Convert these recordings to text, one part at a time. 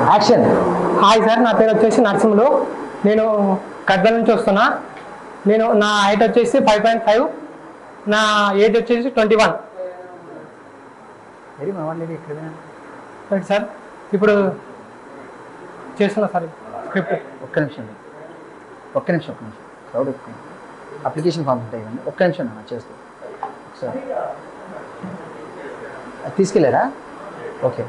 Action. Hi sir, నా పేరు వచ్చేసి నరసింహులు. నేను గద్వాల నుంచి వస్తున్నా. నా హైట్ వచ్చేసి 5.5, నా ఏజ్ వచ్చేసి 21. రైట్ సార్, ఇప్పుడు చేస్తున్నా సార్ స్క్రిప్ట్. ఒక్క నిమిషం క్రౌడ్ ఎక్కువ. అప్లికేషన్ ఫామ్స్ ఉంటాయి కదండి, ఒక్క నిమిషం అన్న చేస్తూ ఒకసారి తీసుకెళ్ళారా? ఓకే.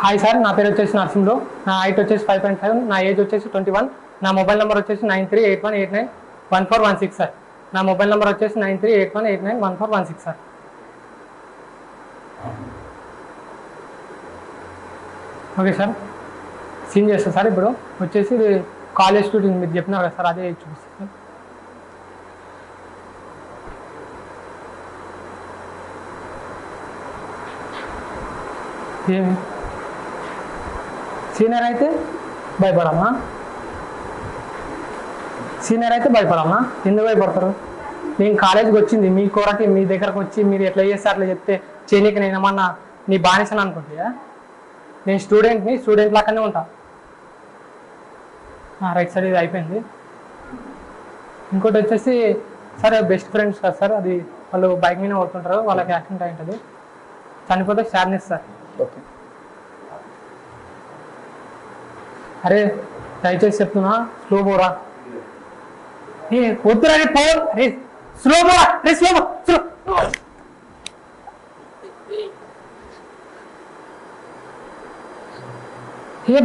హాయ్ సార్, నా పేరు వచ్చేసి నరసింహులు. నా హైట్ వచ్చేసి 5.5, నా ఏజ్ వచ్చేసి 21. నా మొబైల్ నెంబర్ వచ్చేసి 9381891416 సార్. నా మొబైల్ నెంబర్ వచ్చేసి 9381891416 సార్. ఓకే సార్, సీన్ చేస్తా సార్. ఇప్పుడు వచ్చేసి కాలేజ్ స్టూడెంట్ మీరు చెప్పినారు కదా సార్, అదే చూపిస్తాను సార్. ఏమి సీనియర్ అయితే భయపడమ్మా? ఎందుకు భయపడతారు? నేను కాలేజీకి వచ్చింది మీ కొరకి, మీ దగ్గరకు వచ్చి మీరు ఎట్లా చేస్తే అట్లా చెప్తే చేయనీకి నేను ఏమన్నా నీ బానిసని అనుకుంటా? నేను స్టూడెంట్ లాగానే ఉంటా. రైట్ సార్, ఇది అయిపోయింది. ఇంకోటి వచ్చేసి సార్ బెస్ట్ ఫ్రెండ్స్ కదా సార్, అది వాళ్ళు బైక్ మీద పోతుంటారు, వాళ్ళకి యాక్సిడెంట్ అయి ఉంటుంది, చనిపోతే సాడ్నెస్ సార్. ఓకే. అరే దయచేసి చెప్తున్నా, స్లో పోరా. వద్దురా పో, స్లో పోరా, స్లో.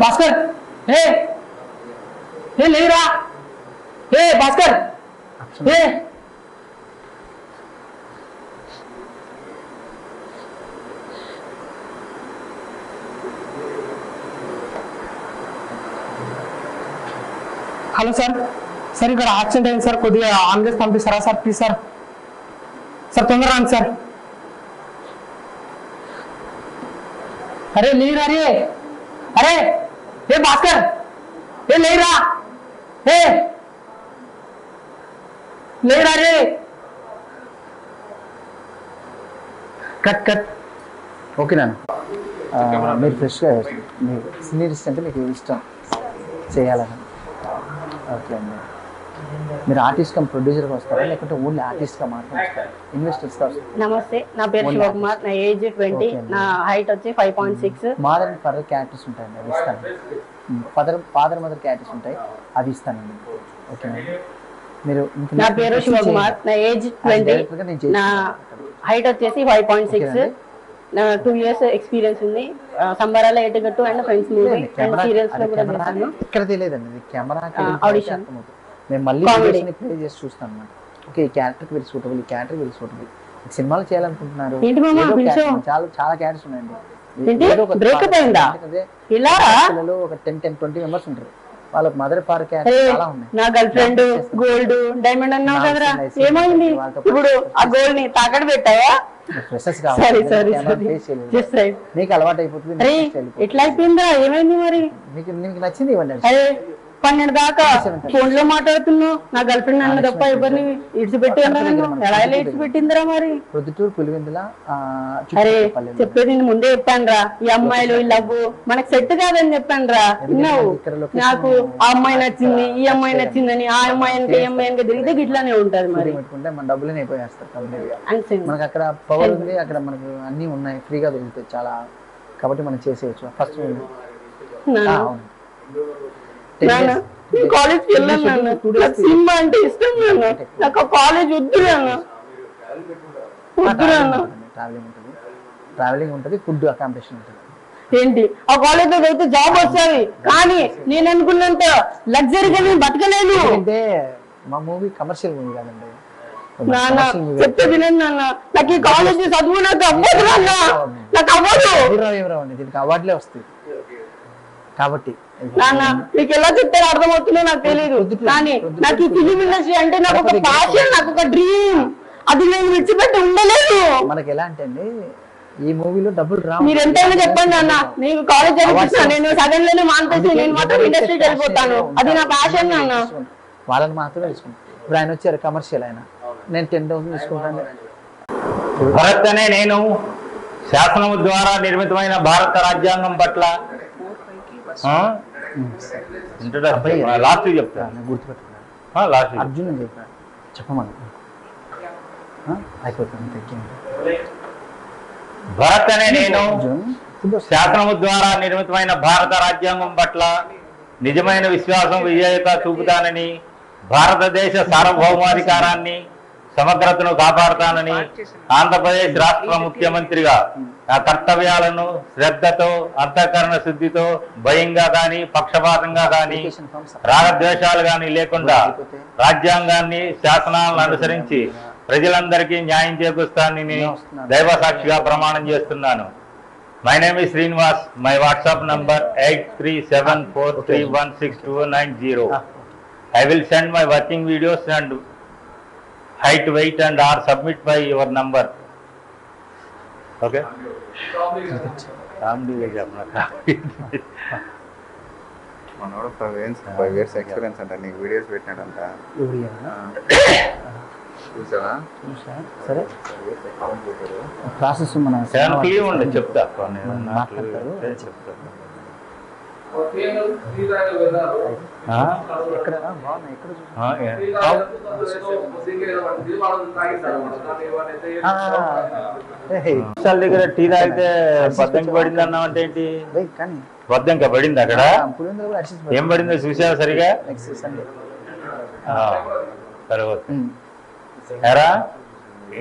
భాస్కర్, లేరా? Bhaskar, hello sir. సార్ ఇక్కడ యాక్సిడెంట్ అయింది సార్, కొద్దిగా అంబులెన్స్ పంపిస్తారా సార్ ప్లీజ్ సార్? సార్ తొందరగా రండి సార్. అరే లేరా అరే భాస్కర్, లేరా కట్. ఓకే నాన్న, మీరు ఫ్రెష్గా మీ సీనియర్స్ అంటే మీకు ఇష్టం చేయాలని. ఓకే అండి. మీరు ఆర్టిస్ట్ కమ్ ప్రొడ్యూసర్గా వస్తారా, లేకుంటే ఓన్లీ ఆర్టిస్ట్గా మాత్రం వస్తారా? ఇన్వెస్టర్స్గా వస్తారా? నమస్తే, నా పేరు శివకుమార్, నా ఏజ్ 20, నా హైట్ వచ్చి 5.6. మదర్ ఫాదర్ క్యారెక్టర్స్ ఉంటాయండి, అవి ఇస్తాను. ఫాదర్ మదర్ క్యారెక్టర్స్ ఉంటాయి, అవి ఇస్తానండి. ఓకేనండి. మీరు నా పేరు శివకుమార్, నా ఏజ్ 20, నా హైట్ వచ్చేసి 5.6, నా 2 years ఎక్స్పీరియన్స్ ఉంది. Sambarala Etugattu and friends movie and serials లో కూడా చేశాను. ఇక్కడ తెలియదండి, కెమెరా ఆడిషన్ మేము మళ్ళీ ప్లే చేసి చూస్తాం అన్నమాట. ఓకే, ఈ క్యారెక్టర్కి వీళ్ళు సూటబుల్, ఈ క్యారెక్టర్ వీళ్ళు సూటబుల్. సినిమాలు చేయాలనుకుంటున్నారు, చాలా క్యారెక్టర్స్ ఉన్నాయండి. పిల్లలు ఒక 10-20 మెంబర్స్ ఉంటారు, వాళ్ళకి మదర్ ఫాదర్ క్యారెక్టర్ చాలా ఉన్నాయి. నా గర్ల్ ఫ్రెండ్ గోల్డ్ డైమండ్ అన్నావు కదరా, ఏమైంది ఇప్పుడు? ఆ గోల్డ్ ని తాకట్టు పెట్టావా? మీకు అలవాటు అయిపోతుంది. ఎట్లా అయిపోయిందా? ఏమైంది మరి? మీకు నచ్చింది ఇవ్వండి. 12 దాకా ఫోన్ లో మాట్లాడుతున్నావు. నా గర్ల్ ఫ్రెండ్ అన్న తప్ప ఎవరిని ఇడిచిపెట్టి ఎలా ఇడిచిపెట్టిందిరా మరి? ప్రొద్దుటూరు పులివెందుల. అరే చెప్పేది నేను ముందే చెప్పాను రా, ఈ అమ్మాయిలు ఈ లవ్ మనకు సెట్ కాదని చెప్పాను రా. విన్నావు? నాకు ఆ అమ్మాయి నచ్చింది, ఈ అమ్మాయి నచ్చిందని, ఆ అమ్మాయి అంటే ఈ అమ్మాయి వెనక తిరిగితే గిట్లానే ఉంటది. మరి పెట్టుకుంటే మన డబ్బులు అయిపోయేస్తారు. మనకు అక్కడ పవర్ ఉంది, అక్కడ మనకు అన్ని ఉన్నాయి, ఫ్రీగా దొరుకుతాయి చాలా, కాబట్టి మనం చేసేయచ్చు. ఫస్ట్ కాలేజ్కి వెళ్ళాను నాన్న, నాకు సినిమా అంటే ఇష్టం నాన్న, నాకు ఆ కాలేజ్ వద్దు నాన్న. ట్రావెలింగ్ ఉంటుంది, ఫుడ్ అకామిడేషన్ ఉంటుంది. ఏంటి ఆ కాలేజ్ లో అయితే జాబ్ వస్తుంది, కానీ నేను అనుకున్నంత లగ్జరీగా నేను బతకలేను. అంటే మా మూవీ కమర్షియల్ మూవీ కాదండి నాన్న, చెప్తే వినండి నాన్న. నాకు ఈ కాలేజ్ చదువు నాకు అవ్వదు నాన్న, నాకు అవ్వదు. దీనికి అవార్డులే వస్తాయి కాబట్టి నాన్న, మీకు ఎలా చెప్తారో అర్థమవుతుందో నాకు తెలియదు, కానీ నాకు ఈ ఫిలిం ఇండస్ట్రీ అంటే నాకు ఒక ప్యాషన్, నాకు ఒక డ్రీమ్. అది నేను విడిచిపెట్టి ఉండలేదు. మనకి ఎలా అంటే అండి, ఈ మూవీలో డబ్బులు రా, మీరు ఎంతైనా చెప్పండి అన్న, నేను కాలేజ్ చదివిస్తాను, నేను సడన్ లోనే మానిపేసి నేను మాత్రం ఇండస్ట్రీకి వెళ్ళిపోతాను. అది నా ప్యాషన్ నాన్న. వాళ్ళని మాత్రమే తీసుకుంటాను. ఇప్పుడు ఆయన వచ్చారు కమర్షియల్, ఆయన నేను 10,000 తీసుకుంటాను. భరత్ అనే నేను శాసనము ద్వారా నిర్మితమైన భారత రాజ్యాంగం పట్ల లాస్ట్ చెప్తాను, గుర్తుపెట్టుకున్నాను. లాస్ట్ అర్జున్ అని చెప్పాను, చెప్పమని అయిపోతుంది. భరత్ అనే నేను అర్జున్ శాసనము ద్వారా నిర్మితమైన భారత రాజ్యాంగం పట్ల నిజమైన విశ్వాసం విజేత చూపుతానని, భారతదేశ సార్వభౌమాధికారాన్ని సమగ్రతను కాపాడుతానని, ఆంధ్రప్రదేశ్ రాష్ట్ర ముఖ్యమంత్రిగా నా కర్తవ్యాలను శ్రద్ధతో అంతఃకరణ శుద్ధితో భయంగా కానీ పక్షపాతంగా కానీ రాగద్వేషాలు కానీ లేకుండా రాజ్యాంగాన్ని శాసనాలను అనుసరించి ప్రజలందరికీ న్యాయం చేకూరుస్తానని దైవ సాక్షిగా ప్రమాణం చేస్తున్నాను. My name is Srinivas. My WhatsApp number 8374316290. I will send my working videos and height, weight and are submit by your number. Okay? మనోడు 5 years ఎక్స్పీరియన్స్ అంట, నీకు వీడియోస్ పెట్టినాడంట. చూసావా? సరే ప్రాసెస్ మన చెప్తా మాట్లాడతారు. ఎక్కడ బాగున్నాయి, ఎక్కడ దగ్గర టీ తాగితే బద్దంకి పడింది అన్నావు అంటే ఏంటి? కానీ బద్దంక పడింది అక్కడ? ఏం పడిందో చూసావా సరిగా? సరే ఎరా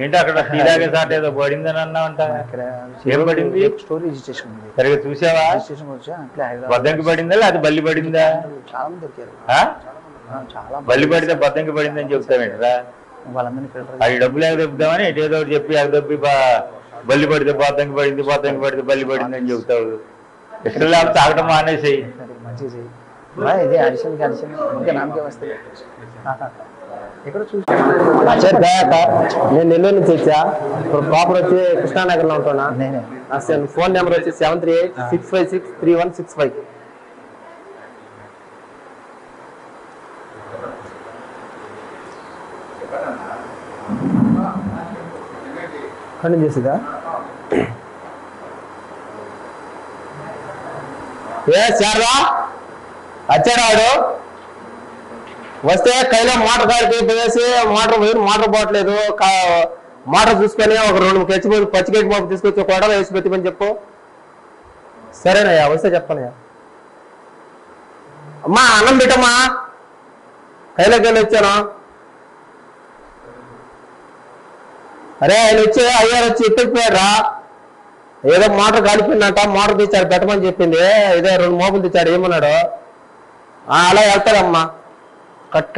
ఏంటి అక్కడ టీ తాగే సాట్ ఏదో పడిందని అన్నావంట, ఏం పడింది? స్టోరీ రిజిస్ట్రేషన్ ఉంది, సరిగా చూసావా? బద్దంకి పడిందా అది బల్లి పడిందా? చాలా మంది దొరికారు, చాలా బల్లి పడితే బద్దంకి పడిందని చెప్తావేంటరా? వాళ్ళందరినీ అది డబ్బులు ఎగదొప్పుదామని ఏదో ఒకటి చెప్పి ఎగదొప్పి బల్లి పడితే బద్దంకి పడింది, బద్దంకి పడితే బల్లి పడింది అని చెప్తావు. ఇష్టం లేకపోతే తాగటం మానేసేయి. మంచిగా చెయ్యి, ఇది అడిషన్ ఇంకా నామకే వస్తుంది. ఎక్కడ చూసి నేను నెల్లూరు నుంచి వచ్చా, ఇప్పుడు ప్రాపర్ వచ్చి కృష్ణానగర్లో ఉంటున్నా. నేనే అసలు ఫోన్ నెంబర్ వచ్చి 7386563165. కంటిన్యూ చేసేదా? ఏ సారా వచ్చాడు, వస్తే కైలో మోటార్ కాడికి పోయేసి మోటార్ పోవట్లేదు, మోటార్ చూసుకొని ఒక 2 పచ్చిగడ్డి పప్పు తీసుకొచ్చి కొడలు వేసి పెట్టమని చెప్పు. సరేనయ్యా, వస్తే చెప్తానయ్యా. అమ్మా అన్నం పెట్టమ్మా, కైలోకి వెళ్ళి వచ్చాను. అరే ఆయన వచ్చి అయ్యారు వచ్చి ఎత్తుకుపోయారా, ఏదో మోటార్ కాలిపోయిందంట, మోటార్ తెచ్చాడు పెట్టమని చెప్పింది, ఏదో 2 మోపులు తెచ్చాడు ఏమన్నాడు. అలా వెళ్తాడమ్మా. కట్